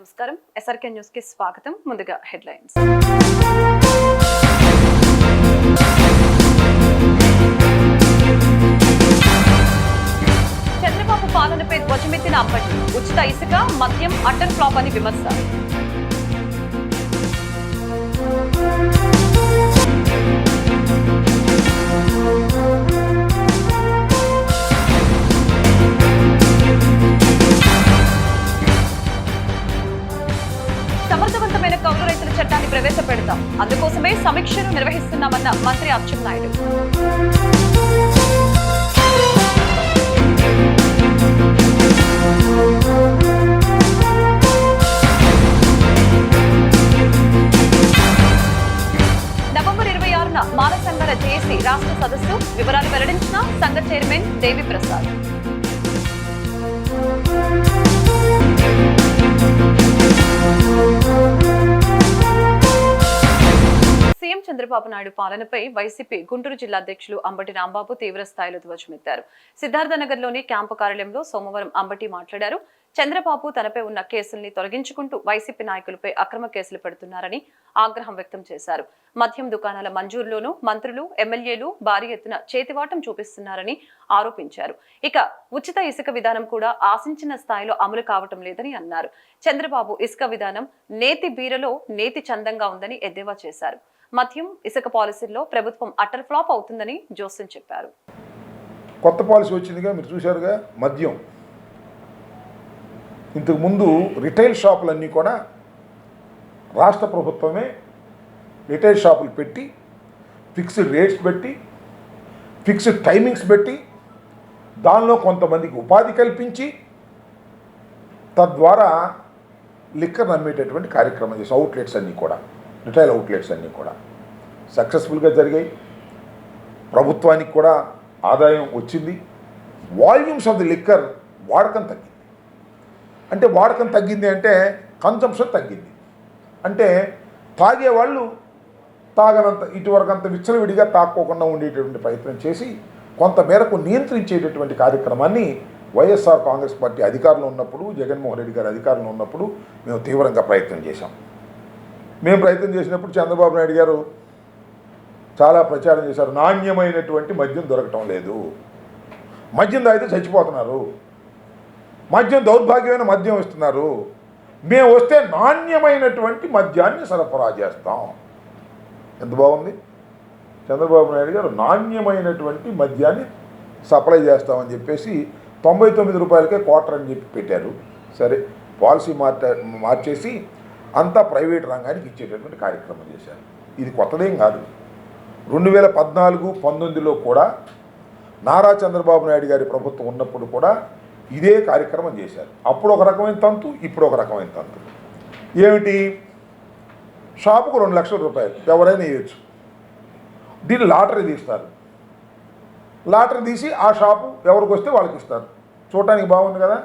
నమస్కారం SRK news కి స్వాగతం. ముందుగా హెడ్లైన్స్. చంద్రబాబు పాలనపై ధ్వజమెత్తిన అంబటి, ఉచిత ఇసుక మద్యం అటర్ ఫ్లాప్ అని విమర్శ. సమర్థవంతమైన కౌలు రైతుల చట్టాన్ని ప్రవేశపెడతాం, అందుకోసమే సమీక్షను నిర్వహిస్తున్నామన్న మంత్రి అచ్చెన్నాయుడు. నవంబర్ 26న మాల సంఘాల జేఏసీ రాష్ట్ర సదస్సు, వివరాలు వెల్లడించిన సంఘ చైర్మన్ దేవి ప్రసాద్. సీఎం చంద్రబాబు నాయుడు పాలనపై వైసీపీ గుంటూరు జిల్లా అధ్యక్షులు అంబటి రాంబాబు తీవ్ర స్థాయిలో ధ్వజమెత్తారు. సిద్ధార్థనగర్లోని క్యాంపు కార్యాలయంలో సోమవారం అంబటి మాట్లాడారు. చంద్రబాబు తనపై ఉన్న కేసుల్ని తొలగించుకుంటూ వైసీపీ నాయకులపై అక్రమ కేసులు పెడుతున్నారని ఆగ్రహం వ్యక్తం చేశారు. మద్యం దుకాణాల మంజూరులోనూ మంత్రులు, ఎమ్మెల్యేలు భారీ ఎత్తున చేతివాటం చూపిస్తున్నారని ఆరోపించారు. ఇక ఉచిత ఇసుక విధానం కూడా ఆశించిన స్థాయిలో అమలు కావటం లేదని అన్నారు. చంద్రబాబు ఇసుక విధానం నేతి బీరలో నేతి చందంగా ఉందని ఎద్దేవా చేశారు. మద్యం ఇసుక పాలసీల్లో ప్రభుత్వం అటర్ ఫ్లాప్ అవుతుందని జోస్యం చెప్పారు. కొత్త పాలసీ వచ్చిందిగా, మీరు చూశారుగా. మద్యం ఇంతకుముందు రిటైల్ షాపులన్నీ కూడా రాష్ట్ర ప్రభుత్వమే రిటైల్ షాపులు పెట్టి ఫిక్స్డ్ రేట్స్ పెట్టి ఫిక్స్డ్ టైమింగ్స్ పెట్టి దానిలో కొంతమందికి ఉపాధి కల్పించి తద్వారా లిక్కర్ అమ్మేటటువంటి కార్యక్రమం చేసి అవుట్లెట్స్ అన్నీ కూడా, రిటైల్ అవుట్లెట్స్ అన్నీ కూడా సక్సెస్ఫుల్గా జరిగాయి. ప్రభుత్వానికి కూడా ఆదాయం వచ్చింది. వాల్యూమ్స్ ఆఫ్ ది లిక్కర్ వాడకం తగ్గింది. అంటే వాడకం తగ్గింది అంటే కన్జంప్షన్ తగ్గింది. అంటే తాగేవాళ్ళు తాగనంత ఇటువరకంత విచ్చలవిడిగా తాక్కోకుండా ఉండేటటువంటి ప్రయత్నం చేసి కొంతమేరకు నియంత్రించేటటువంటి కార్యక్రమాన్ని వైఎస్ఆర్ కాంగ్రెస్ పార్టీ అధికారంలో ఉన్నప్పుడు, జగన్మోహన్ రెడ్డి గారు అధికారంలో ఉన్నప్పుడు మేము తీవ్రంగా ప్రయత్నం చేశాం. మేము ప్రయత్నం చేసినప్పుడు చంద్రబాబు నాయుడు గారు చాలా ప్రచారం చేశారు. నాణ్యమైనటువంటి మద్యం దొరకటం లేదు, మద్యం తాగితే చచ్చిపోతున్నారు, మద్యం దౌర్భాగ్యమైన మద్యం ఇస్తున్నారు, మేము వస్తే నాణ్యమైనటువంటి మద్యాన్ని సరఫరా చేస్తాం. ఎంత బాగుంది. చంద్రబాబు నాయుడు గారు నాణ్యమైనటువంటి మద్యాన్ని సప్లై చేస్తామని చెప్పేసి 99 రూపాయలకే క్వార్టర్ అని చెప్పి పెట్టారు. సరే, పాలసీ మార్చేసి అంతా ప్రైవేట్ రంగానికి ఇచ్చేటటువంటి కార్యక్రమం చేశారు. ఇది కొత్తదేం కాదు. 2014-19లో కూడా నారా చంద్రబాబు నాయుడు గారి ప్రభుత్వం ఉన్నప్పుడు కూడా ఇదే కార్యక్రమం చేశారు. అప్పుడు ఒక రకమైన తంతు, ఇప్పుడు ఒక రకమైన తంతు. ఏమిటి? షాపుకు 2 లక్షల రూపాయలు ఎవరైనా ఇవ్వచ్చు. దీన్ని లాటరీ తీస్తారు. లాటరీ తీసి ఆ షాపు ఎవరికి వస్తే వాళ్ళకి ఇస్తారు. చూడటానికి బాగుంది కదా.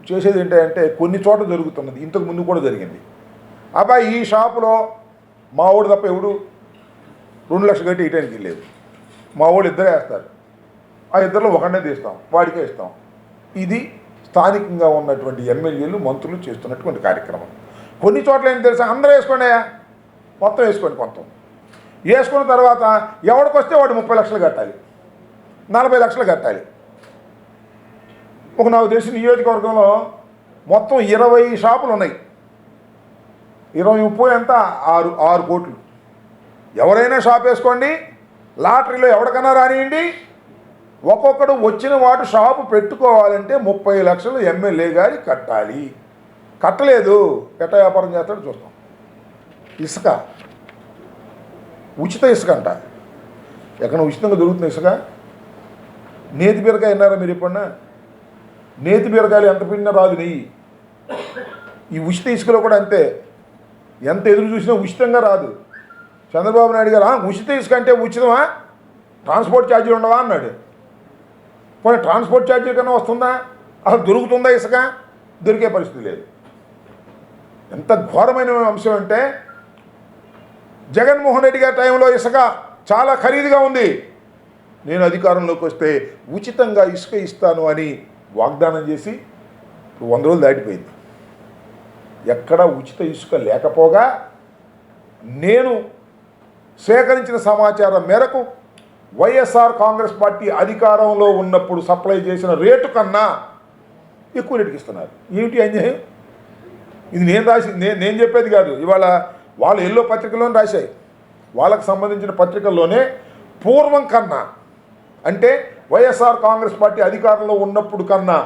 చేసేది ఏంటంటే కొన్ని చోట్ల జరుగుతున్నది, ఇంతకు ముందు కూడా జరిగింది. అబ్బాయి ఈ షాపులో మా వాడు తప్ప ఎవడు 2 లక్షలు కట్టి ఇయటానికి లేదు, మా వాడు ఇద్దరే వేస్తారు, ఆ ఇద్దరిలో ఒకనే తీస్తాం, వాడికే ఇస్తాం. ఇది స్థానికంగా ఉన్నటువంటి ఎమ్మెల్యేలు, మంత్రులు చేస్తున్నటువంటి కార్యక్రమం. కొన్ని చోట్ల ఏం తెలుసా, అందరూ వేసుకోండి, మొత్తం వేసుకోండి, కొంత వేసుకున్న తర్వాత ఎవరికి వస్తే వాడు 30 లక్షలు కట్టాలి, 40 లక్షలు కట్టాలి. ఒక నాకు తెలిసిన నియోజకవర్గంలో మొత్తం 20 షాపులు ఉన్నాయి. 20-30 ఎంత, 6 కోట్లు. ఎవరైనా షాప్ వేసుకోండి, లాటరీలో ఎవరికైనా రానియండి, ఒక్కొక్కడు వచ్చిన వాడు షాపు పెట్టుకోవాలంటే 30 లక్షలు ఎమ్మెల్యే గారి కట్టాలి. కట్టలేదు, ఎట్ట వ్యాపారం చేస్తాడో చూస్తాం. ఇసుక, ఉచిత ఇసుక అంట. ఎక్కడ ఉచితంగా దొరుకుతుంది ఇసుక? నేతి బీరకాయ విన్నారా మీరు ఎప్పుడన్నా? నేతి బీరకాయలు ఎంత పిండినా రాదు నెయ్యి. ఈ ఉచిత ఇసుకలో కూడా అంతే, ఎంత ఎదురు చూసినా ఉచితంగా రాదు. చంద్రబాబు నాయుడు గారు ఉచిత ఇసుక అంటే ఉచితమా, ట్రాన్స్పోర్ట్ ఛార్జీలు ఉండవా అన్నాడు. పోనీ ట్రాన్స్పోర్ట్ ఛార్జీల కన్నా వస్తుందా? అసలు దొరుకుతుందా ఇసుక? దొరికే పరిస్థితి లేదు. ఎంత ఘోరమైన అంశం అంటే, జగన్మోహన్ రెడ్డి గారి టైంలో ఇసుక చాలా ఖరీదుగా ఉంది. నేను అధికారంలోకి వస్తే ఉచితంగా ఇసుక ఇస్తాను అని వాగ్దానం చేసి 100 రోజులు దాటిపోయింది. ఎక్కడ ఉచిత ఇసుక లేకపోగా నేను సేకరించిన సమాచారం మేరకు వైఎస్ఆర్ కాంగ్రెస్ పార్టీ అధికారంలో ఉన్నప్పుడు సప్లై చేసిన రేటు కన్నా ఎక్కువ రేటుకి ఇస్తున్నారు. ఏమిటి అన్యాయం? ఇది నేను చెప్పేది కాదు. ఇవాళ వాళ్ళు ఎల్లో పత్రికలోనే రాశాయి. వాళ్ళకు సంబంధించిన పత్రికల్లోనే పూర్వం కన్నా, అంటే వైఎస్ఆర్ కాంగ్రెస్ పార్టీ అధికారంలో ఉన్నప్పుడు కన్నా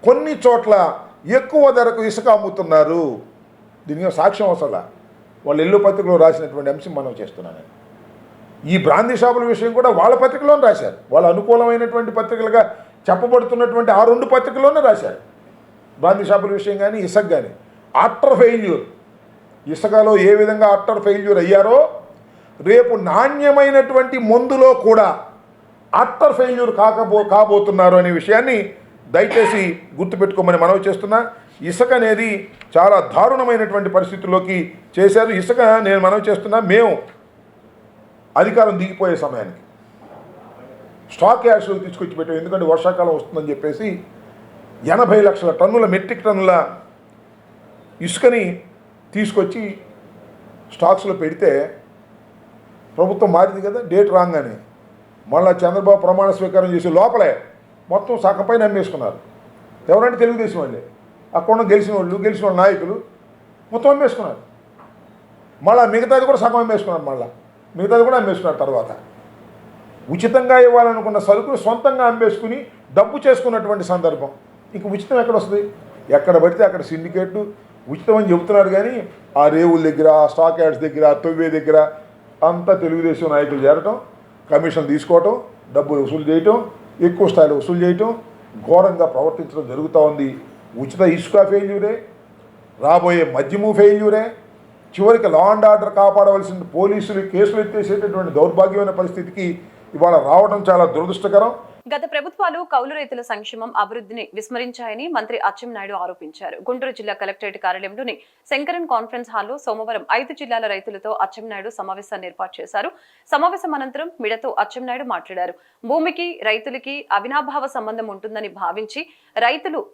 కొన్ని చోట్ల ఎక్కువ ధరకు ఇసుక అమ్ముతున్నారు. దీనికి సాక్ష్యం అవసరం. వాళ్ళు ఎల్లో పత్రికలో రాసినటువంటి అంశం మనం చేస్తున్నాను. ఈ బ్రాందీ షాపుల విషయం కూడా వాళ్ళ పత్రికలోనే రాశారు. వాళ్ళ అనుకూలమైనటువంటి పత్రికలుగా చెప్పబడుతున్నటువంటి ఆ 2 పత్రికల్లోనే రాశారు. బ్రాందీ షాపుల విషయం కానీ ఇసుక కానీ అట్టర్ ఫెయిల్యూర్, ఇసుకలో ఏ విధంగా అట్టర్ ఫెయిల్యూర్ అయ్యారో రేపు నాణ్యమైనటువంటి మందులో కూడా అట్టర్ ఫెయిల్యూర్ కాబోతున్నారు అనే విషయాన్ని దయచేసి గుర్తుపెట్టుకోమని మనవి చేస్తున్నా. ఇసుక అనేది చాలా దారుణమైనటువంటి పరిస్థితుల్లోకి చేశారు. ఇసుక నేను మనవి చేస్తున్నా, మేము అధికారం దిగిపోయే సమయానికి స్టాక్ యార్డ్స్లో తీసుకొచ్చి పెట్టాం. ఎందుకంటే వర్షాకాలం వస్తుందని చెప్పేసి 80 లక్షల టన్నుల మెట్రిక్ టన్నుల ఇసుకని తీసుకొచ్చి స్టాక్స్లో పెడితే ప్రభుత్వం మారింది కదా, డేట్ రాగానే మళ్ళీ చంద్రబాబు ప్రమాణ స్వీకారం చేసి లోపలే మొత్తం సగంపై అమ్మేసుకున్నారు. ఎవరంటే తెలుగుదేశం వాళ్ళే, అక్కడ గెలిచిన వాళ్ళ నాయకులు మొత్తం అమ్మేసుకున్నారు. మళ్ళీ మిగతాది కూడా సగం అమ్మేసుకున్నారు. మిగతాది కూడా అమ్మేసుకున్నారు. తర్వాత ఉచితంగా ఇవ్వాలనుకున్న సరుకులు సొంతంగా అమ్మేసుకుని డబ్బు చేసుకున్నటువంటి సందర్భం. ఇంక ఉచితం ఎక్కడ వస్తుంది? ఎక్కడ పడితే అక్కడ సిండికేట్లు ఉచితం అని చెబుతున్నారు. కానీ ఆ రేవుల దగ్గర, ఆ స్టాక్ యార్డ్స్ దగ్గర, ఆ తొవ్వే దగ్గర అంతా తెలుగుదేశం నాయకులు చేరటం, కమిషన్ తీసుకోవటం, డబ్బులు వసూలు చేయటం, ఎక్కువ స్థాయిలో వసూలు చేయటం, ఘోరంగా ప్రవర్తించడం జరుగుతూ ఉంది. ఉచిత ఇసుక ఫెయిల్యూరే, రాబోయే మద్యము ఫెయిల్యూరే, చివరికి లా అండ్ ఆర్డర్ కాపాడవలసిన పోలీసులు కేసులు ఎత్తేసేటటువంటి దౌర్భాగ్యమైన పరిస్థితికి ఇవాళ రావడం చాలా దురదృష్టకరం. గత ప్రభుత్వాలు కౌలు రైతుల సంక్షేమం అభివృద్ధిని విస్మరించాయని మంత్రి అచ్చెన్నాయుడు ఆరోపించారు. గుంటూరు జిల్లా కలెక్టరేట్ కార్యాలయంలోని శంకరన్ కాన్ఫరెన్స్ హాల్లో సోమవారం 5 జిల్లాల రైతులతో అచ్చెన్నాయుడు సమావేశాన్ని ఏర్పాటు చేశారు. సమావేశం అనంతరం మీడియాతో అచ్చెన్నాయుడు మాట్లాడారు. భూమికి రైతులకి అవినాభావ సంబంధం ఉంటుందని భావించి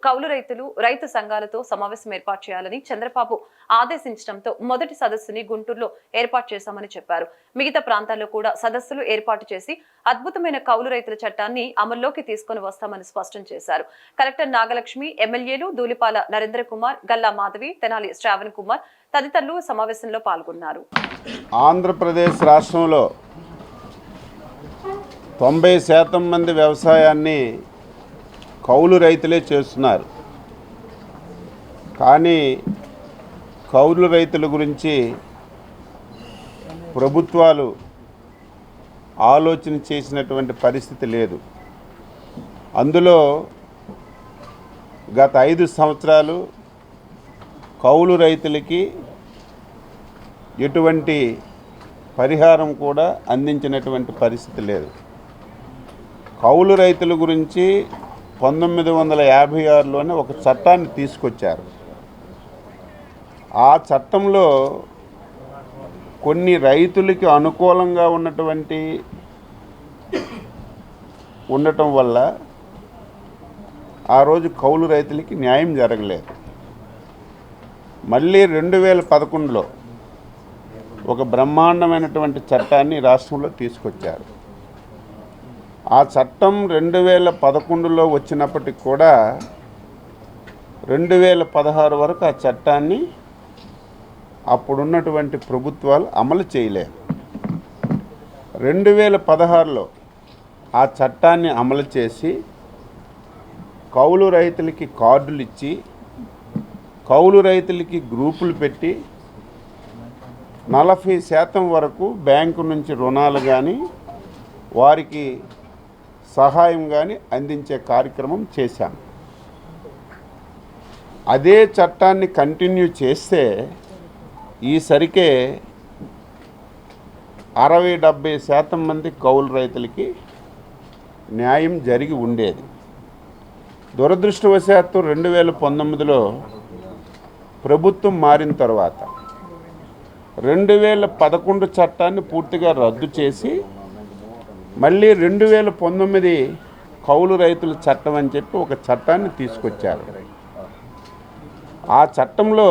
కౌలు రైతులు, రైతు సంఘాలతో సమావేశం ఏర్పాటు చేయాలని చంద్రబాబు ఆదేశించడంతో మొదటి సదస్సుని గుంటూరులో ఏర్పాటు చేశామని చెప్పారు. మిగతా ప్రాంతాల్లో కూడా సదస్సులు ఏర్పాటు చేసి అద్భుతమైన కౌలు రైతుల చట్టాన్ని అమల్లోకి తీసుకుని వస్తామని స్పష్టం చేశారు. కలెక్టర్ నాగలక్ష్మి, ఎమ్మెల్యేలు ధూళిపాల నరేంద్ర కుమార్, గల్లా మాధవి, తెనాలి శ్రావణ్ కుమార్ తదితరులు సమావేశంలో పాల్గొన్నారు. ఆంధ్రప్రదేశ్ రాష్ట్రంలో 90% మంది వ్యవసాయాన్ని కౌలు రైతులే చేస్తున్నారు. కానీ కౌలు రైతుల గురించి ప్రభుత్వాలు ఆలోచన చేసినటువంటి పరిస్థితి లేదు. అందులో గత 5 సంవత్సరాలు కౌలు రైతులకి ఎటువంటి పరిహారం కూడా అందించినటువంటి పరిస్థితి లేదు. కౌలు రైతుల గురించి 1956లోనే ఒక చట్టాన్ని తీసుకొచ్చారు. ఆ చట్టంలో కొన్ని రైతులకి అనుకూలంగా ఉండటం వల్ల ఆ రోజు కౌలు రైతులకి న్యాయం జరగలేదు. మళ్ళీ 2011లో ఒక బ్రహ్మాండమైనటువంటి చట్టాన్ని రాష్ట్రంలో తీసుకొచ్చారు. ఆ చట్టం 2011లో వచ్చినప్పటికి కూడా 2016 వరకు ఆ చట్టాన్ని అప్పుడున్నటువంటి ప్రభుత్వాలు అమలు చేయలేదు. 2016లో ఆ చట్టాన్ని అమలు చేసి కౌలు రైతులకి కార్డులు ఇచ్చి, కౌలు రైతులకి గ్రూపులు పెట్టి 40% వరకు బ్యాంకు నుంచి రుణాలు కానీ వారికి సహాయం కానీ అందించే కార్యక్రమం చేశాం. అదే చట్టాన్ని కంటిన్యూ చేస్తే ఈసరికే 60-70% మంది కౌలు రైతులకి న్యాయం జరిగి ఉండేది. దురదృష్టవశాత్తు 2019లో ప్రభుత్వం మారిన తర్వాత 2011 చట్టాన్ని పూర్తిగా రద్దు చేసి మళ్ళీ 2019 కౌలు రైతుల చట్టం అని చెప్పి ఒక చట్టాన్ని తీసుకొచ్చారు. ఆ చట్టంలో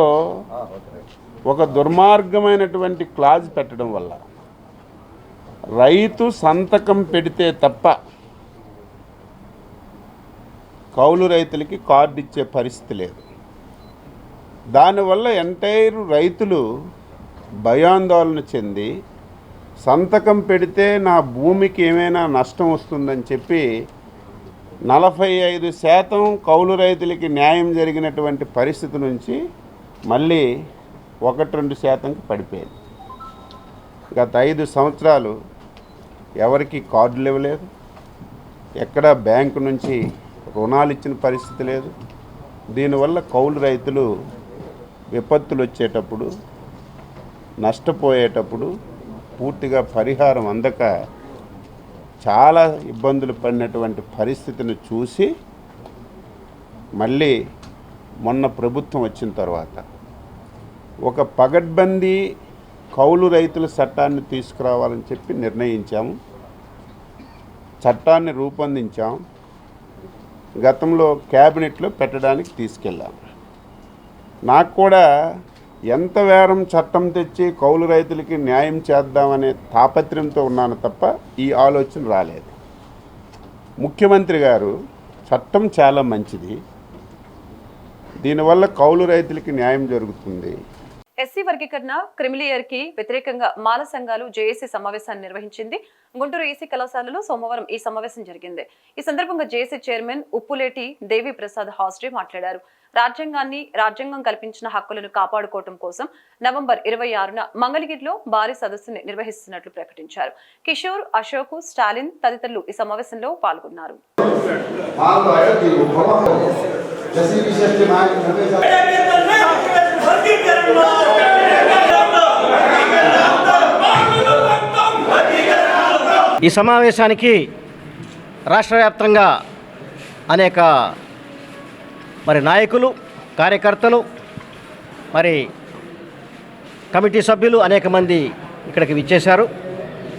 ఒక దుర్మార్గమైనటువంటి క్లాజ్ పెట్టడం వల్ల రైతు సంతకం పెడితే తప్ప కౌలు రైతులకి కార్డు ఇచ్చే పరిస్థితి లేదు. దానివల్ల ఎంటైర్ రైతులు భయాందోళన చెంది సంతకం పెడితే నా భూమికి ఏమైనా నష్టం వస్తుందని చెప్పి 45% కౌలు రైతులకి న్యాయం జరిగినటువంటి పరిస్థితి నుంచి మళ్ళీ 1-2%కి పడిపోయింది. గత 5 సంవత్సరాలు ఎవరికి కార్డులు ఇవ్వలేదు, ఎక్కడ బ్యాంకు నుంచి రుణాలు ఇచ్చిన పరిస్థితి లేదు. దీనివల్ల కౌలు రైతులు విపత్తులు వచ్చేటప్పుడు, నష్టపోయేటప్పుడు పూర్తిగా పరిహారం అందక చాలా ఇబ్బందులు పడినటువంటి పరిస్థితిని చూసి మళ్ళీ మొన్న ప్రభుత్వం వచ్చిన తర్వాత ఒక పగడ్బందీ కౌలు రైతుల చట్టాన్ని తీసుకురావాలని చెప్పి నిర్ణయించాము. చట్టాన్ని రూపొందించాం. గతంలో క్యాబినెట్లో పెట్టడానికి తీసుకెళ్ళాం. నాకు కూడా ఎంత వేరం చట్టం తెచ్చి కౌలు రైతులకి న్యాయం చేద్దామనే తాపత్రయంతో ఉన్నాను తప్ప ఈ ఆలోచన రాలేదు. ముఖ్యమంత్రి గారు చట్టం చాలా మంచిది, దీనివల్ల కౌలు రైతులకి న్యాయం జరుగుతుంది. ఎస్సీ వర్గీకరణ క్రిమిలియర్కి వ్యతిరేకంగా మాల సంఘాలు జేఏసీ సమావేశాన్ని నిర్వహించింది. గుంటూరు ఏసీ కళాశాలలో సోమవారం ఈ సమావేశం జరిగింది. ఈ సందర్భంగా జేఏసీ చైర్మన్ ఉప్పులేటి దేవి ప్రసాద్ హాస్ట్రీ మాట్లాడారు. రాజ్యాంగం కల్పించిన హక్కులను కాపాడుకోవడం కోసం నవంబర్ 26న మంగళగిరిలో భారీ సదస్సుని నిర్వహిస్తున్నట్లు ప్రకటించారు. కిషోర్, అశోక్, స్టాలిన్ తదితరులు ఈ సమావేశంలో పాల్గొన్నారు. ఈ సమావేశానికి రాష్ట్ర వ్యాప్తంగా అనేక నాయకులు, కార్యకర్తలు, కమిటీ సభ్యులు అనేక మంది ఇక్కడికి విచ్చేశారు.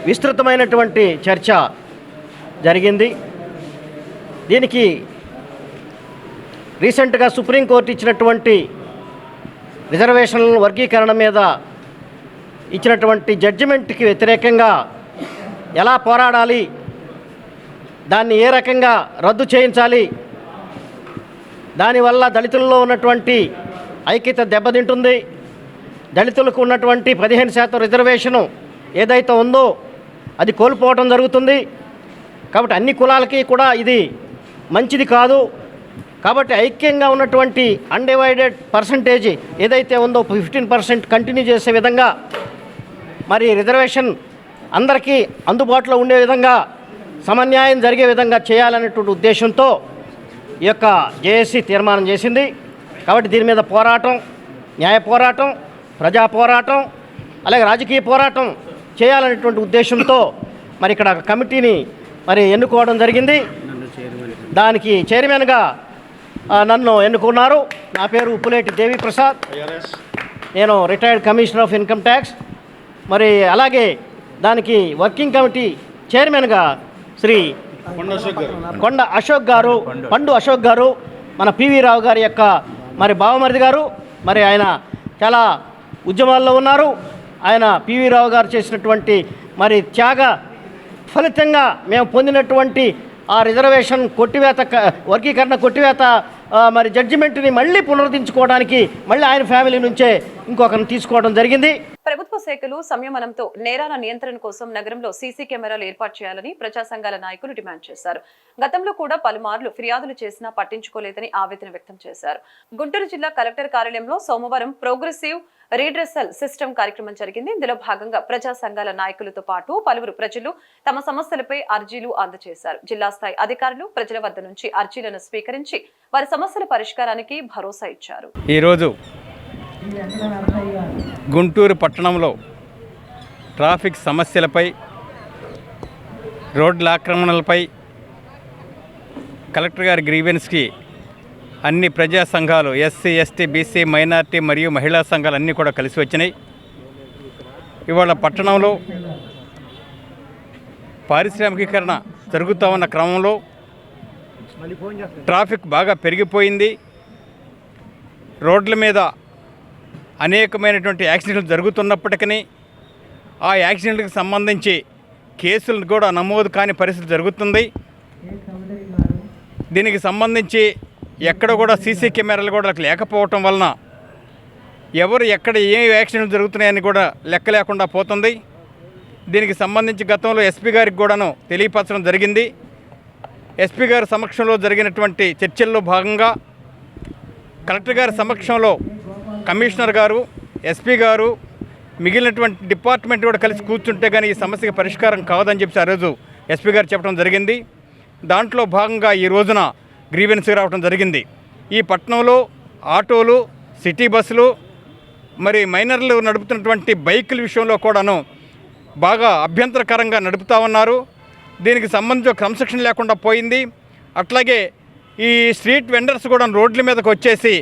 విస్తృతమైనటువంటి చర్చ జరిగింది. దీనికి రీసెంట్గా సుప్రీంకోర్టు ఇచ్చినటువంటి రిజర్వేషన్ల వర్గీకరణ మీద ఇచ్చినటువంటి జడ్జిమెంట్కి వ్యతిరేకంగా ఎలా పోరాడాలి, దాన్ని ఏ రకంగా రద్దు చేయించాలి, దానివల్ల దళితుల్లో ఉన్నటువంటి ఐక్యత దెబ్బతింటుంది, దళితులకు ఉన్నటువంటి 15% రిజర్వేషను ఏదైతే ఉందో అది కోల్పోవడం జరుగుతుంది. కాబట్టి అన్ని కులాలకి కూడా ఇది మంచిది కాదు. కాబట్టి ఐక్యంగా ఉన్నటువంటి అన్డివైడెడ్ పర్సంటేజ్ ఏదైతే ఉందో 15% కంటిన్యూ చేసే విధంగా రిజర్వేషన్ అందరికీ అందుబాటులో ఉండే విధంగా సమన్యాయం జరిగే విధంగా చేయాలనేటువంటి ఉద్దేశంతో ఈ యొక్క జేఏసీ తీర్మానం చేసింది. కాబట్టి దీని మీద పోరాటం, న్యాయ పోరాటం, ప్రజా పోరాటం, అలాగే రాజకీయ పోరాటం చేయాలనేటువంటి ఉద్దేశంతో ఇక్కడ కమిటీని ఎన్నుకోవడం జరిగింది. దానికి చైర్మన్గా నన్ను ఎన్నుకున్నారు. నా పేరు ఉప్పులేటి దేవి ప్రసాద్, నేను retired commissioner of income tax. అలాగే దానికి వర్కింగ్ కమిటీ చైర్మన్గా శ్రీ పండు అశోక్ గారు, మన పివి రావు గారి యొక్క బావమరిది గారు. ఆయన చాలా ఉద్యమాల్లో ఉన్నారు. ఆయన పివి రావు గారు చేసినటువంటి త్యాగ ఫలితంగా మేము పొందినటువంటి ఆ రిజర్వేషన్ కొట్టివేత, వర్గీకరణ కొట్టివేత జడ్జిమెంట్ని మళ్ళీ పునరుద్ధరించుకోవడానికి మళ్ళీ ఆయన ఫ్యామిలీ నుంచే ఇంకొకరిని తీసుకోవడం జరిగింది. ప్రభుత్వ శాఖలు సంయమనంతో నేరాల నియంత్రణ కోసం నగరంలో సీసీ కెమెరాలు ఏర్పాటు చేయాలని ప్రజా సంఘాల నాయకులు డిమాండ్ చేశారు. గతంలో కూడా పలుమార్లు ఫిర్యాదులు చేసినా పట్టించుకోలేదని ఆవేదన వ్యక్తం చేశారు. గుంటూరు జిల్లా కలెక్టర్ కార్యాలయంలో సోమవారం ప్రోగ్రెసివ్ రీడ్రెసల్ సిస్టమ్ కార్యక్రమం జరిగింది. ఇందులో భాగంగా ప్రజా సంఘాల నాయకులతో పాటు పలువురు ప్రజలు తమ సమస్యలపై అర్జీలు అందజేశారు. జిల్లా స్థాయి అధికారులు ప్రజల వద్ద నుంచి అర్జీలను స్వీకరించి వారి సమస్యల పరిష్కారానికి భరోసా ఇచ్చారు. ఈరోజు గుంటూరు పట్టణంలో ట్రాఫిక్ సమస్యలపై, రోడ్ల ఆక్రమణలపై కలెక్టర్ గారి గ్రీవెన్స్కి అన్ని ప్రజా సంఘాలు, ఎస్సీ, ఎస్టీ, బీసీ, మైనార్టీ మరియు మహిళా సంఘాలు అన్నీ కూడా కలిసి వచ్చినాయి. ఇవాళ పట్టణంలో పారిశ్రామికీకరణ జరుగుతూ ఉన్న క్రమంలో ట్రాఫిక్ బాగా పెరిగిపోయింది. రోడ్ల మీద అనేకమైనటువంటి యాక్సిడెంట్లు జరుగుతున్నప్పటికీ ఆ యాక్సిడెంట్కి సంబంధించి కేసులు కూడా నమోదు కాని పరిస్థితి జరుగుతుంది. దీనికి సంబంధించి ఎక్కడ కూడా సీసీ కెమెరాలు కూడా లేకపోవటం వలన ఎవరు ఎక్కడ ఏ యాక్సిడెంట్లు జరుగుతున్నాయని కూడా లెక్క లేకుండా పోతుంది. దీనికి సంబంధించి గతంలో ఎస్పీ గారికి కూడాను తెలియపరచడం జరిగింది. ఎస్పీ గారి సమక్షంలో జరిగినటువంటి చర్చల్లో భాగంగా కలెక్టర్ గారి సమక్షంలో కమిషనర్ గారు, ఎస్పీ గారు, మిగిలినటువంటి డిపార్ట్మెంట్ కూడా కలిసి కూర్చుంటే కానీ ఈ సమస్యకి పరిష్కారం కాదని చెప్పి ఆ రోజు ఎస్పీ గారు చెప్పడం జరిగింది. దాంట్లో భాగంగా ఈ రోజున గ్రీవెన్స్ రావడం జరిగింది. ఈ పట్టణంలో ఆటోలు, సిటీ బస్సులు, మరి మైనర్లు నడుపుతున్నటువంటి బైకుల విషయంలో కూడాను బాగా అభ్యంతరకరంగా నడుపుతూ ఉన్నారు. దీనికి సంబంధించి క్రమశిక్షణ లేకుండా పోయింది. అట్లాగే ఈ స్ట్రీట్ వెండర్స్ కూడా రోడ్ల మీదకి వచ్చేసి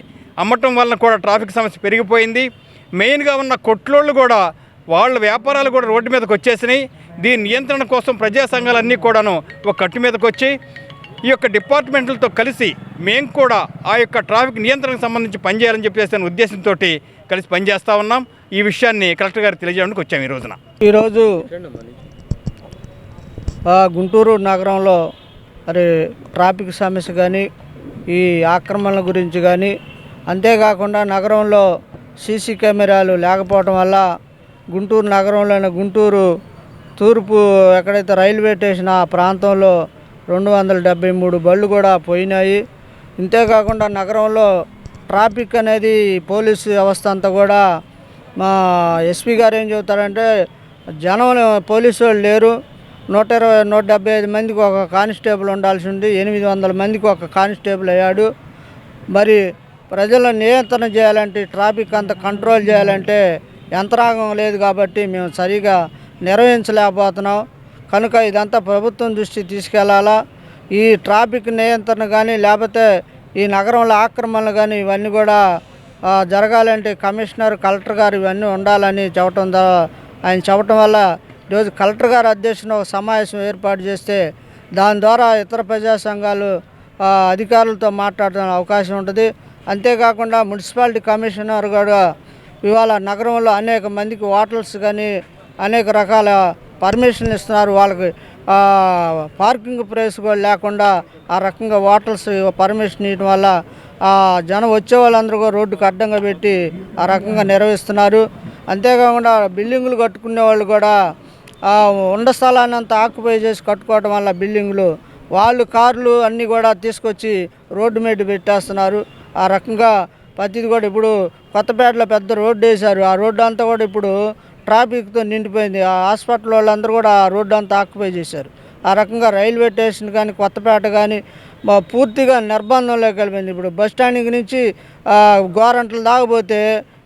అమ్మటం వలన కూడా ట్రాఫిక్ సమస్య పెరిగిపోయింది. మెయిన్గా ఉన్న కొట్లోళ్ళు కూడా వాళ్ళ వ్యాపారాలు కూడా రోడ్డు మీదకి వచ్చేసినాయి. దీని నియంత్రణ కోసం ప్రజా సంఘాలన్నీ కూడాను ఒక కట్టు మీదకి వచ్చి ఈ యొక్క డిపార్ట్మెంట్లతో కలిసి మేము కూడా ఆ యొక్క ట్రాఫిక్ నియంత్రణకు సంబంధించి పనిచేయాలని చెప్పేసి ఉద్దేశంతో కలిసి పనిచేస్తూ ఉన్నాం. ఈ విషయాన్ని కలెక్టర్ గారికి తెలియజేయడానికి వచ్చాము ఈ రోజున. ఈరోజు గుంటూరు నగరంలో మరి ట్రాఫిక్ సమస్య కానీ, ఈ ఆక్రమణల గురించి కానీ, అంతేకాకుండా నగరంలో సీసీ కెమెరాలు లేకపోవడం వల్ల గుంటూరు నగరంలోని గుంటూరు తూర్పు ఎక్కడైతే రైల్వే స్టేషన్ ఆ ప్రాంతంలో 273 బళ్ళు కూడా పోయినాయి. ఇంతేకాకుండా నగరంలో ట్రాఫిక్ అనేది పోలీసు వ్యవస్థ అంతా కూడా మా ఎస్పీ గారు ఏం చెబుతారంటే జనం పోలీసు వాళ్ళు లేరు, 175 మందికి ఒక కానిస్టేబుల్ ఉండాల్సి ఉంది, 800 మందికి ఒక కానిస్టేబుల్ అయ్యాడు. మరి ప్రజలను నియంత్రణ చేయాలంటే, ట్రాఫిక్ అంతా కంట్రోల్ చేయాలంటే యంత్రాంగం లేదు కాబట్టి మేము సరిగా నిర్వహించలేకపోతున్నాం. కనుక ఇదంతా ప్రభుత్వం దృష్టికి తీసుకెళ్లాలా. ఈ ట్రాఫిక్ నియంత్రణ కానీ, లేకపోతే ఈ నగరంలో ఆక్రమణలు కానీ ఇవన్నీ కూడా జరగాలంటే కమిషనర్, కలెక్టర్ గారు ఇవన్నీ ఉండాలని ఆయన చెప్పడం వల్ల ఈరోజు కలెక్టర్ గారు అధ్యక్షున ఒక సమావేశం ఏర్పాటు చేస్తే దాని ద్వారా ఇతర ప్రజా సంఘాలు అధికారులతో మాట్లాడడానికి అవకాశం ఉంటుంది. అంతేకాకుండా మున్సిపాలిటీ కమిషనర్ కూడా ఇవాళ నగరంలో అనేక మందికి హోటల్స్ కానీ అనేక రకాల పర్మిషన్లు ఇస్తున్నారు. వాళ్ళకి పార్కింగ్ ప్లేస్ కూడా లేకుండా ఆ రకంగా హోటల్స్ పర్మిషన్ ఇవ్వడం వల్ల జనం వచ్చే వాళ్ళందరూ కూడా రోడ్డుకు అడ్డంగా పెట్టి ఆ రకంగా నిర్వహిస్తున్నారు. అంతేకాకుండా బిల్డింగులు కట్టుకునే వాళ్ళు కూడా ఉండ స్థలాన్ని అంతా ఆక్యుపై చేసి కట్టుకోవడం వల్ల బిల్డింగులు వాళ్ళు కార్లు అన్నీ కూడా తీసుకొచ్చి రోడ్డు మీద పెట్టేస్తున్నారు. ఆ రకంగా ప్రతిది కూడా ఇప్పుడు కొత్తపేటలో పెద్ద రోడ్డు వేశారు. ఆ రోడ్డు అంతా కూడా ఇప్పుడు ట్రాఫిక్తో నిండిపోయింది. ఆ హాస్పిటల్ వాళ్ళందరూ కూడా ఆ రోడ్డు అంతా ఆక్యుపై చేశారు. ఆ రకంగా రైల్వే స్టేషన్ కానీ, కొత్తపేట కానీ పూర్తిగా నిర్బంధంలోకి వెళ్ళిపోయింది. ఇప్పుడు బస్ స్టాండింగ్ నుంచి గోరంట్ల దాకపోతే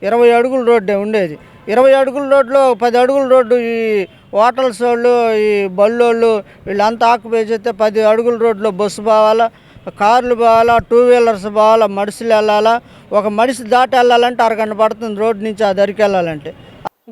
20 అడుగుల రోడ్డే ఉండేది. 20 అడుగుల రోడ్లో 10 అడుగుల రోడ్డు ఈ హోటల్స్ వాళ్ళు, ఈ బళ్ళోళ్ళు వీళ్ళంతా ఆక్యుపై చేస్తే 10 అడుగుల రోడ్లో బస్సు పోవాలా, కార్లు పోవాలా, 2 వీలర్స్ పోవాలా, మనుషులు వెళ్ళాలా. ఒక మనిషి దాటి వెళ్ళాలంటే అరగంట పడుతుంది రోడ్డు నుంచి ఆ దరికి వెళ్ళాలంటే.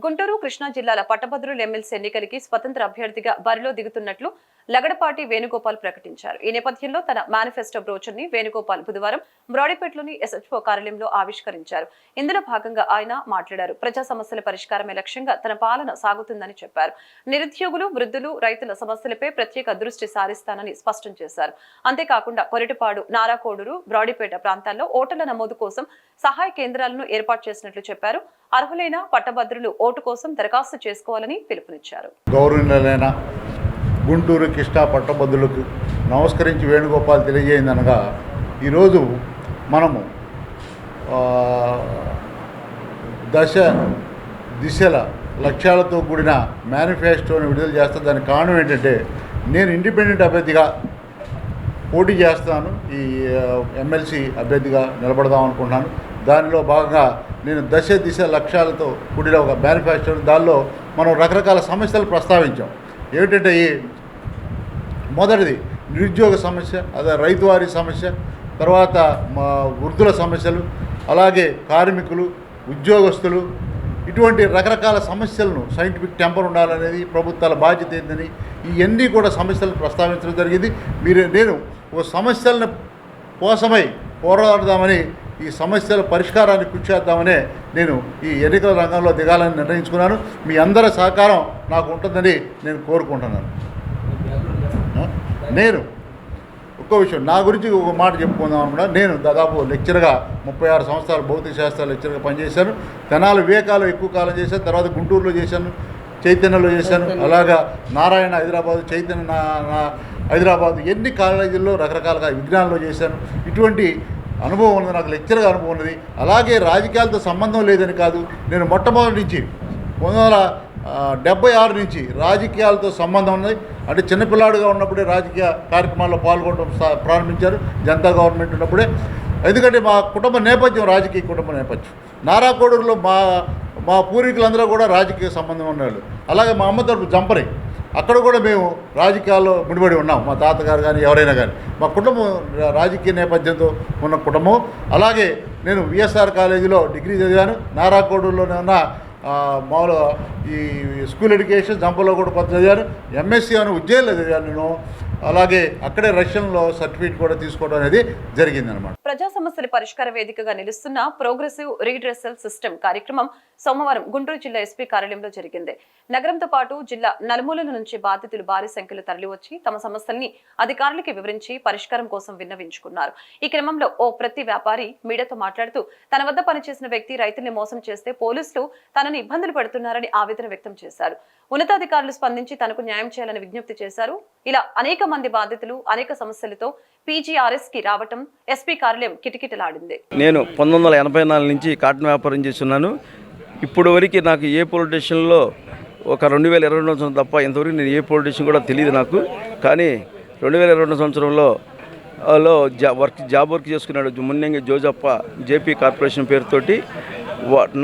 గుంటూరు, కృష్ణా జిల్లాల పట్టభద్రుల ఎమ్మెల్సీ ఎన్నికలకి స్వతంత్ర అభ్యర్థిగా బరిలో దిగుతున్నట్లు లగడపాటి వేణుగోపాల్ ప్రకటించారు. ఈ నేపథ్యంలో తన మేనిఫెస్టో బ్రోచర్ ని వేణుగోపాల్ బుధవారం బ్రాడీపేటలోని ఎస్హెచ్ఓ కార్యాలయంలో ఆవిష్కరించారు. ఇందులో భాగంగా ఆయన మాట్లాడారు. ప్రజా సమస్యల పరిష్కారమే లక్ష్యంగా తన పాలన సాగుతుందని చెప్పారు. నిరుద్యోగులు, వృద్ధులు, రైతుల సమస్యలపై ప్రత్యేక దృష్టి సారిస్తానని స్పష్టం చేశారు. అంతేకాకుండా కొరటిపాడు, నారాకోడూరు, బ్రాడీపేట ప్రాంతాల్లో ఓటర్ల నమోదు కోసం సహాయ కేంద్రాలను ఏర్పాటు చేసినట్లు చెప్పారు. అర్హులైన పట్టభద్రులు ఓటు కోసం దరఖాస్తు చేసుకోవాలని పిలుపునిచ్చారు. గౌరవనీయులైన గుంటూరు కృష్ణా పట్టభద్రులకు నమస్కరించి వేణుగోపాల్ తెలియజేయిందనగా ఈరోజు మనము దిశల లక్ష్యాలతో కూడిన మేనిఫెస్టోని విడుదల చేస్తాను. దానికి కారణం ఏంటంటే నేను ఇండిపెండెంట్ అభ్యర్థిగా పోటీ చేస్తాను. ఈ ఎమ్మెల్సీ అభ్యర్థిగా నిలబడదాం అనుకుంటున్నాను. దానిలో భాగంగా నేను దిశ లక్ష్యాలతో కూడిన ఒక మేనిఫెస్టో, దానిలో మనం రకరకాల సమస్యలు ప్రస్తావించాం. ఏమిటంటే మొదటిది నిరుద్యోగ సమస్య, అదే రైతువారీ సమస్య, తర్వాత వృద్ధుల సమస్యలు, అలాగే కార్మికులు, ఉద్యోగస్తులు, ఇటువంటి రకరకాల సమస్యలను సైంటిఫిక్ టెంపర్ ఉండాలనేది ప్రభుత్వాల బాధ్యత ఏంటని ఇవన్నీ కూడా సమస్యలను ప్రస్తావించడం జరిగింది. నేను ఓ సమస్యల కోసమై పోరాడదామని, ఈ సమస్యల పరిష్కారాన్ని కృషి చేద్దామనే నేను ఈ ఎన్నికల రంగంలో దిగాలని నిర్ణయించుకున్నాను. మీ అందరి సహకారం నాకు ఉంటుందని నేను కోరుకుంటున్నాను. నేను ఒక్కో విషయం నా గురించి ఒక మాట చెప్పుకుందాం అనుకున్నా. నేను దాదాపు లెక్చర్గా 36 సంవత్సరాలు భౌతిక శాస్త్రాలు లెక్చర్గా పనిచేశాను. తెనాలి వివేకాలు ఎక్కువ కాలం చేశాను. తర్వాత గుంటూరులో చేశాను, చైతన్యలో చేశాను. అలాగా నారాయణ హైదరాబాద్, చైతన్య హైదరాబాద్, ఎన్ని కాలేజీల్లో రకరకాలుగా విజ్ఞానంలో చేశాను. ఇటువంటి అనుభవం ఉన్నది, నాకు లెక్చర్గా అనుభవం ఉన్నది. అలాగే రాజకీయాలతో సంబంధం లేదని కాదు, నేను మొట్టమొదటి నుంచి 1976 నుంచి రాజకీయాలతో సంబంధం ఉన్నది. అంటే చిన్నపిల్లాడుగా ఉన్నప్పుడే రాజకీయ కార్యక్రమాల్లో పాల్గొనడం ప్రారంభించారు, జనతా గవర్నమెంట్ ఉన్నప్పుడే. ఎందుకంటే మా కుటుంబ నేపథ్యం రాజకీయ కుటుంబ నేపథ్యం. నారాకోడూరులో మా పూర్వీకులందరూ కూడా రాజకీయ సంబంధం ఉన్నవాళ్ళు. అలాగే మా అమ్మ తరపు జంపరి, అక్కడ కూడా మేము రాజకీయాల్లో ముడిపడి ఉన్నాం. మా తాతగారు కానీ ఎవరైనా కానీ మా కుటుంబం రాజకీయ నేపథ్యంతో ఉన్న కుటుంబం. అలాగే నేను విఎస్ఆర్ కాలేజీలో డిగ్రీ చదివాను. నారాకోడూరులోనే ఉన్న మామూలుగా ఈ స్కూల్ ఎడ్యుకేషన్ జంపలో కూడా కొంత చదివాను. ఎంఎస్సీ అని ఉజ్జయిన్లో చదివాను నేను. అలాగే అక్కడే రష్యన్లో సర్టిఫికేట్ కూడా తీసుకోవడం అనేది జరిగిందనమాట. ప్రజా సమస్యల పరిష్కార వేదికగా నిలుస్తున్న ప్రోగ్రెసివ్ రీడ్రెసల్ సిస్టమ్ కార్యక్రమం సోమవారం గుంటూరు జిల్లా ఎస్పీ కార్యాలయంలో జరిగింది. నగరంతో పాటు జిల్లా నలుమూలల నుంచి బాధితులు భారీ సంఖ్యలో తరలివచ్చి తమ సమస్యల్ని అధికారులకి వివరించి పరిష్కారం కోసం విన్నవించుకున్నారు. ఈ క్రమంలో ఓ ప్రతి వ్యాపారి మీడియాతో మాట్లాడుతూ తన వద్ద పనిచేసిన వ్యక్తి రైతుల్ని మోసం చేస్తే పోలీసులు తనను ఇబ్బందులు పెడుతున్నారని ఆవేదన వ్యక్తం చేశారు. ఉన్నతాధికారులు స్పందించి తనకు న్యాయం చేయాలని విజ్ఞప్తి చేశారు. ఇలా అనేక మంది బాధితులు అనేక సమస్యలతో PGRS కి రావటం ఎస్పీ కార్యాలయం కిటకిటలాడింది. నేను 1984 నుంచి కాటన్ వ్యాపారం చేస్తున్నాను. ఇప్పుడు వరకు నాకు ఏ పోలీస్ స్టేషన్లో ఒక 2022 సంవత్సరం తప్ప ఇంతవరకు నేను ఏ పోలీస్ స్టేషన్ కూడా తెలియదు నాకు. కానీ 2022 సంవత్సరంలో జాబ్ వర్క్ చేసుకున్నాడు మున్నంగి జోజప్ప జేపీ కార్పొరేషన్ పేరుతోటి.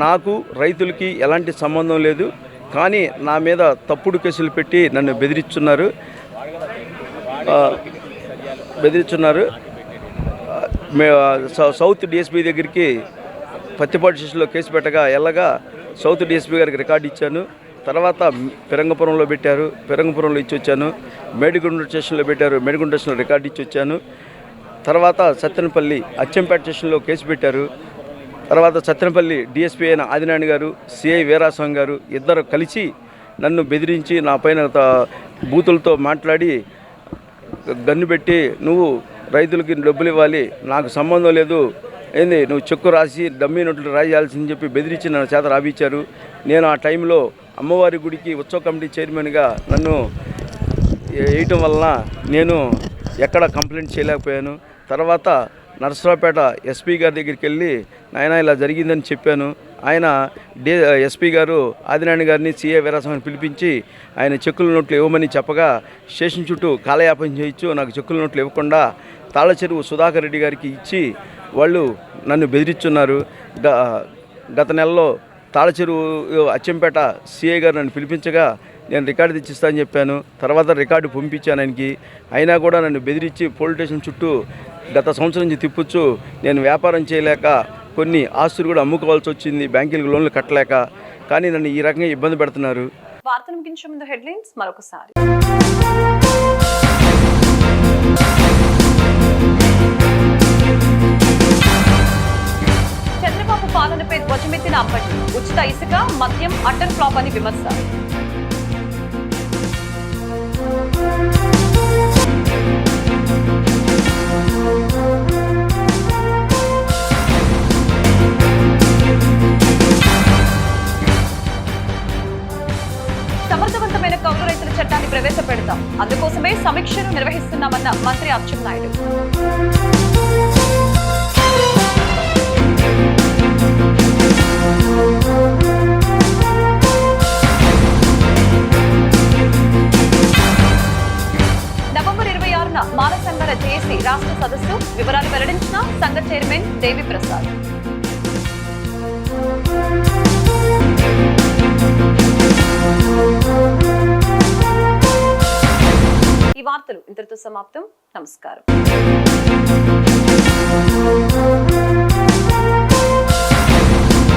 నాకు రైతులకి ఎలాంటి సంబంధం లేదు, కానీ నా మీద తప్పుడు కేసులు పెట్టి నన్ను బెదిరిస్తున్నారు. సౌత్ డిఎస్పీ దగ్గరికి పత్తిపాటి స్టేషన్లో కేసు పెట్టగా ఎల్లగా సౌత్ డిఎస్పీ గారికి రికార్డు ఇచ్చాను. తర్వాత పెరంగపురంలో పెట్టారు, పెరంగపురంలో ఇచ్చి వచ్చాను. మేడిగుండ స్టేషన్లో పెట్టారు, మేడిగుండ స్టేషన్లో రికార్డు ఇచ్చి వచ్చాను. తర్వాత సత్తెనపల్లి అచ్చంపేట స్టేషన్లో కేసు పెట్టారు. తర్వాత సత్తెనపల్లి డిఎస్పీ అయిన ఆదినారాయణ గారు, సిఐ వీరాస్వామి గారు ఇద్దరు కలిసి నన్ను బెదిరించి నా పైన బూతులతో మాట్లాడి గన్ను పెట్టి నువ్వు రైతులకి డబ్బులు ఇవ్వాలి, నాకు సంబంధం లేదు, ఏంది నువ్వు చెక్కు రాసి డమ్మీ నోట్లు రాయాల్సిందని చెప్పి బెదిరించి నన్ను చేత రాపించారు. నేను ఆ టైంలో అమ్మవారి గుడికి ఉత్సవ కమిటీ చైర్మన్గా నన్ను వేయటం వలన నేను ఎక్కడ కంప్లైంట్ చేయలేకపోయాను. తర్వాత నరసరావుపేట ఎస్పీ గారి దగ్గరికి వెళ్ళి నాయన ఇలా జరిగిందని చెప్పాను. ఆయన ఎస్పీ గారు ఆదినారాయణ గారిని సిఐ వీరాస్వామిని పిలిపించి ఆయన చెక్కుల నోట్లు ఇవ్వమని చెప్పగా స్టేషన్ చుట్టూ కాలయాపన చేయొచ్చు, నాకు చెక్కుల నోట్లు ఇవ్వకుండా తాళచెరువు సుధాకర్ రెడ్డి గారికి ఇచ్చి వాళ్ళు నన్ను బెదిరిస్తున్నారు. గత నెలలో తాళచెరువు అచ్చంపేట సిఐ గారు నన్ను పిలిపించగా నేను రికార్డు తెచ్చిస్తా అని చెప్పాను. తర్వాత రికార్డు పంపించాను ఆయనకి. అయినా కూడా నన్ను బెదిరించి పోలీస్ స్టేషన్ చుట్టూ గత సంవత్సరం నుంచి తిప్పొచ్చు. నేను వ్యాపారం చేయలేక కొన్ని ఆస్తులు కూడా అమ్ముకోవాల్సి వచ్చింది, బ్యాంకులకు లోన్లు కట్టలేక. కానీ నన్ను ఈ రకంగా ఇబ్బంది పెడుతున్నారు. వార్తలు ముగించే ముందు హెడ్లైన్స్ మరొకసారి. చంద్రబాబు పాలనపై ధ్వజమెత్తిన అంబటి, ఉచిత ఇసుక మద్యం అటర్ ఫ్లాప్ అని విమర్శ. సమర్థవంతమైన కౌలు రైతుల చట్టాన్ని ప్రవేశపెడతాం, అందుకోసమే సమీక్షను నిర్వహిస్తున్నామన్న మంత్రి అచ్చెన్నాయుడు. నవంబర్ 26న మాల సంఘాల జేఏసీ రాష్ట్ర సదస్సు, వివరాలు వెల్లడించిన సంఘ చైర్మన్ దేవి ప్రసాద్. ఈ వార్తలు ఇంతటితో సమాప్తం. నమస్కారం.